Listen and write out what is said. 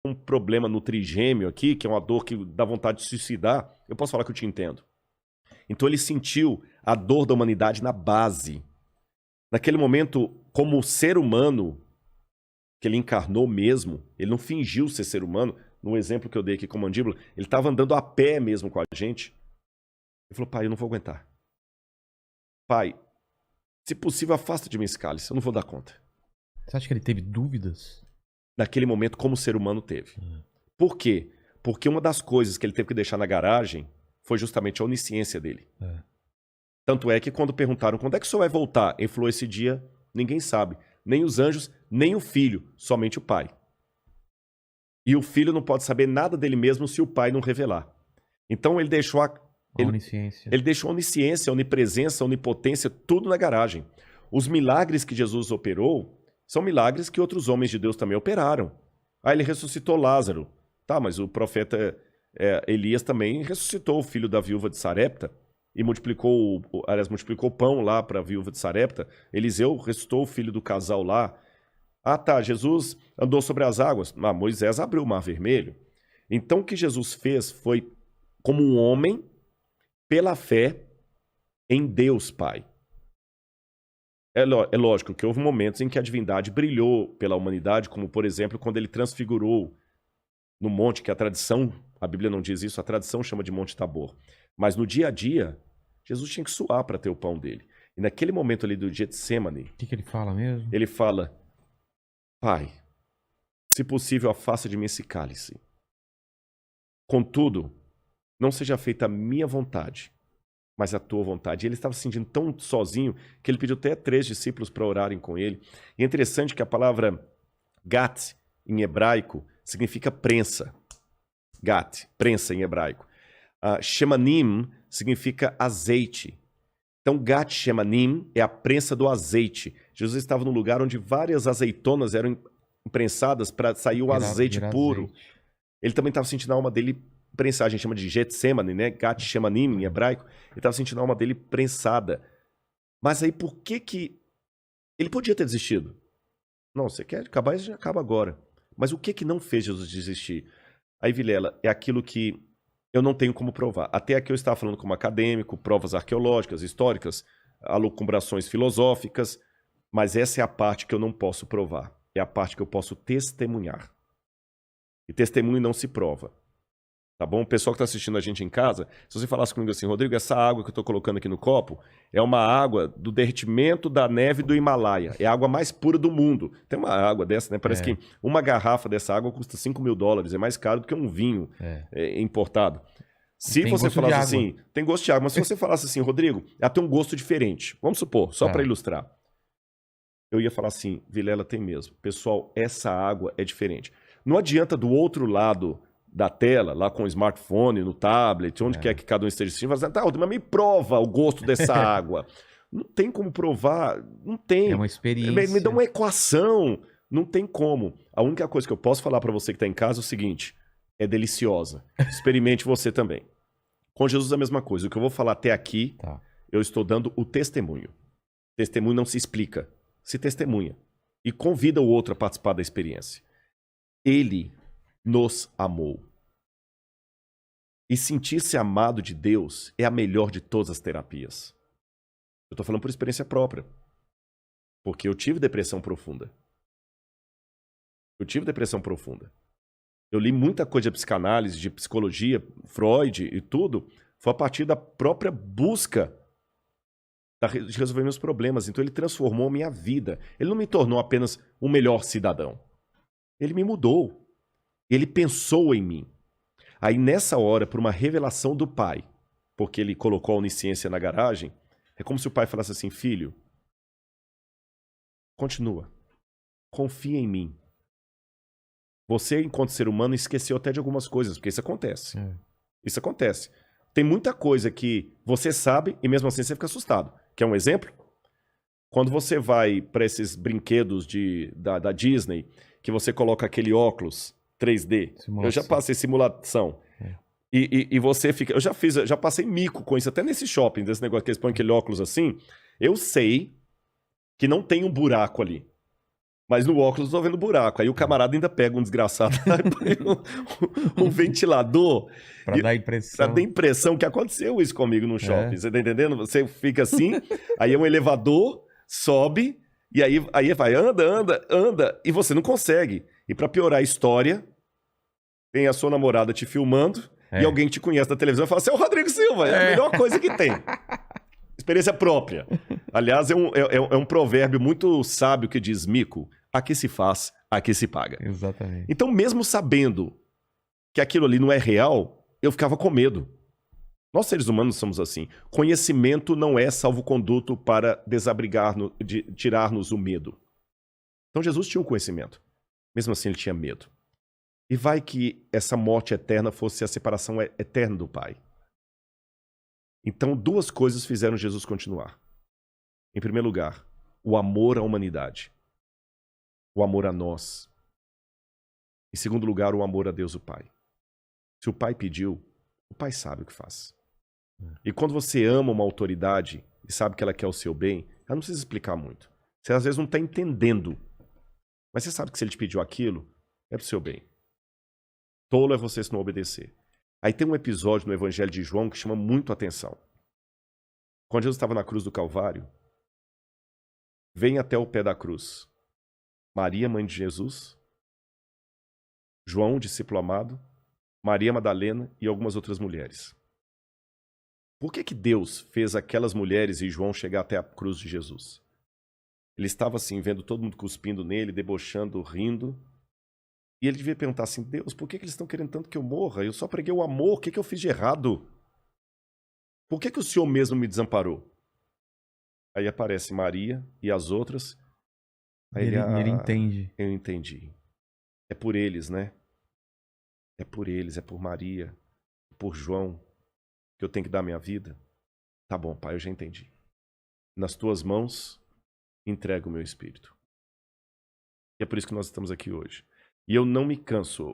um problema no trigêmeo aqui, que é uma dor que dá vontade de suicidar, eu posso falar que eu te entendo. Então ele sentiu a dor da humanidade na base. Naquele momento, como ser humano, que ele encarnou mesmo, ele não fingiu ser ser humano, no exemplo que eu dei aqui com a mandíbula, ele estava andando a pé mesmo com a gente. Ele falou, pai, eu não vou aguentar. Pai, se possível, afasta de mim esse cálice, eu não vou dar conta. Você acha que ele teve dúvidas? Naquele momento, como ser humano teve. Por quê? Porque uma das coisas que ele teve que deixar na garagem foi justamente a onisciência dele. Tanto é que quando perguntaram quando é que o senhor vai voltar, ele falou, esse dia ninguém sabe. Nem os anjos, nem o filho, somente o pai. E o filho não pode saber nada dele mesmo se o pai não revelar. Então ele deixou ele deixou a onisciência, a onipresença, a onipotência, tudo na garagem. Os milagres que Jesus operou são milagres que outros homens de Deus também operaram. Ah, ele ressuscitou Lázaro. Tá, mas o profeta Elias também ressuscitou o filho da viúva de Sarepta e multiplicou o pão lá para a viúva de Sarepta. Eliseu ressuscitou o filho do casal lá. Ah, tá, Jesus andou sobre as águas. Ah, Moisés abriu o mar vermelho. Então o que Jesus fez foi como um homem pela fé em Deus Pai. É lógico que houve momentos em que a divindade brilhou pela humanidade, como por exemplo quando ele transfigurou no monte, que a tradição, a Bíblia não diz isso, a tradição chama de Monte Tabor. Mas no dia a dia, Jesus tinha que suar para ter o pão dele. E naquele momento ali do Getsemane... O que ele fala mesmo? Ele fala, pai, se possível, afasta de mim esse cálice. Contudo, não seja feita a minha vontade, mas a tua vontade. E ele estava se sentindo tão sozinho que ele pediu até 3 discípulos para orarem com ele. E é interessante que a palavra gat, em hebraico, significa prensa. Gat, prensa em hebraico. Shemanim significa azeite. Então, gat shemanim é a prensa do azeite. Jesus estava num lugar onde várias azeitonas eram imprensadas para sair o azeite puro. Azeite. Ele também estava sentindo a alma dele prensada. A gente chama de Getsemane, né? Gat shemanim em hebraico. Ele estava sentindo a alma dele prensada. Mas aí por que ele podia ter desistido? Não, você quer acabar, já acaba agora. Mas o que não fez Jesus desistir? Aí, Vilela, é aquilo que eu não tenho como provar. Até aqui eu estava falando como acadêmico, provas arqueológicas, históricas, alucumbrações filosóficas, mas essa é a parte que eu não posso provar. É a parte que eu posso testemunhar. E testemunho não se prova. Tá bom? O pessoal que está assistindo a gente em casa, se você falasse comigo assim, Rodrigo, essa água que eu estou colocando aqui no copo é uma água do derretimento da neve do Himalaia. É a água mais pura do mundo. Tem uma água dessa, né? Parece que uma garrafa dessa água custa $5.000. É mais caro do que um vinho importado. Se você falasse assim, tem gosto de água, mas se você falasse assim, Rodrigo, ela tem um gosto diferente. Vamos supor, só para ilustrar. Eu ia falar assim, Vilela, tem mesmo. Pessoal, essa água é diferente. Não adianta do outro lado da tela, lá com o smartphone, no tablet, onde quer que cada um esteja assistindo, falar, tá, mas me prova o gosto dessa água. Não tem como provar, não tem. É uma experiência. Me dá uma equação, não tem como. A única coisa que eu posso falar para você que está em casa é o seguinte, é deliciosa. Experimente você também. Com Jesus é a mesma coisa. O que eu vou falar até aqui, eu estou dando o testemunho. Testemunho não se explica, se testemunha. E convida o outro a participar da experiência. Ele nos amou. E sentir-se amado de Deus é a melhor de todas as terapias. Eu estou falando por experiência própria. Porque eu tive depressão profunda. Eu li muita coisa de psicanálise, de psicologia, Freud e tudo. Foi a partir da própria busca de resolver meus problemas. Então ele transformou a minha vida. Ele não me tornou apenas um melhor cidadão. Ele me mudou. Ele pensou em mim. Aí nessa hora, por uma revelação do pai, porque ele colocou a onisciência na garagem, é como se o pai falasse assim, filho, continua, confia em mim. Você, enquanto ser humano, esqueceu até de algumas coisas, porque isso acontece. Isso acontece. Tem muita coisa que você sabe e mesmo assim você fica assustado. Quer um exemplo? Quando você vai para esses brinquedos da Disney, que você coloca aquele óculos 3D. Simulação. Eu já passei simulação. E você fica... Eu já passei mico com isso, até nesse shopping, desse negócio que eles põem aquele óculos assim. Eu sei que não tem um buraco ali. Mas no óculos eu tô vendo buraco. Aí o camarada ainda pega um desgraçado e põe um ventilador Pra dar pra impressão. dar impressão que aconteceu isso comigo no shopping. É. Você tá entendendo? Você fica assim, aí é um elevador, sobe, e aí vai, anda, e você não consegue. E pra piorar a história, tem a sua namorada te filmando e alguém que te conhece da televisão e fala: você é o Rodrigo Silva, é a melhor coisa que tem. Experiência própria. Aliás, é um provérbio muito sábio que diz: mico, aqui se faz, aqui se paga. Exatamente. Então, mesmo sabendo que aquilo ali não é real, eu ficava com medo. Nós, seres humanos, somos assim. Conhecimento não é salvo-conduto para desabrigar-nos, tirar-nos o medo. Então, Jesus tinha o conhecimento. Mesmo assim, ele tinha medo. E vai que essa morte eterna fosse a separação eterna do Pai. Então, duas coisas fizeram Jesus continuar. Em primeiro lugar, o amor à humanidade. O amor a nós. Em segundo lugar, o amor a Deus, o Pai. Se o Pai pediu, o Pai sabe o que faz. E quando você ama uma autoridade e sabe que ela quer o seu bem, ela não precisa explicar muito. Você às vezes não está entendendo. Mas você sabe que se ele te pediu aquilo, é pro seu bem. Tolo é você se não obedecer. Aí tem um episódio no Evangelho de João que chama muito a atenção. Quando Jesus estava na cruz do Calvário, vem até o pé da cruz Maria, mãe de Jesus, João, discípulo amado, Maria Madalena e algumas outras mulheres. Por que Deus fez aquelas mulheres e João chegar até a cruz de Jesus? Ele estava assim, vendo todo mundo cuspindo nele, debochando, rindo. E ele devia perguntar assim: Deus, por que eles estão querendo tanto que eu morra? Eu só preguei o amor, o que eu fiz de errado? Por que o Senhor mesmo me desamparou? Aí aparece Maria e as outras. Aí ele entende. Eu entendi. É por eles, né? É por eles, é por Maria, por João, que eu tenho que dar minha vida. Tá bom, Pai, eu já entendi. Nas tuas mãos, entrego o meu espírito. E é por isso que nós estamos aqui hoje. E eu não me canso.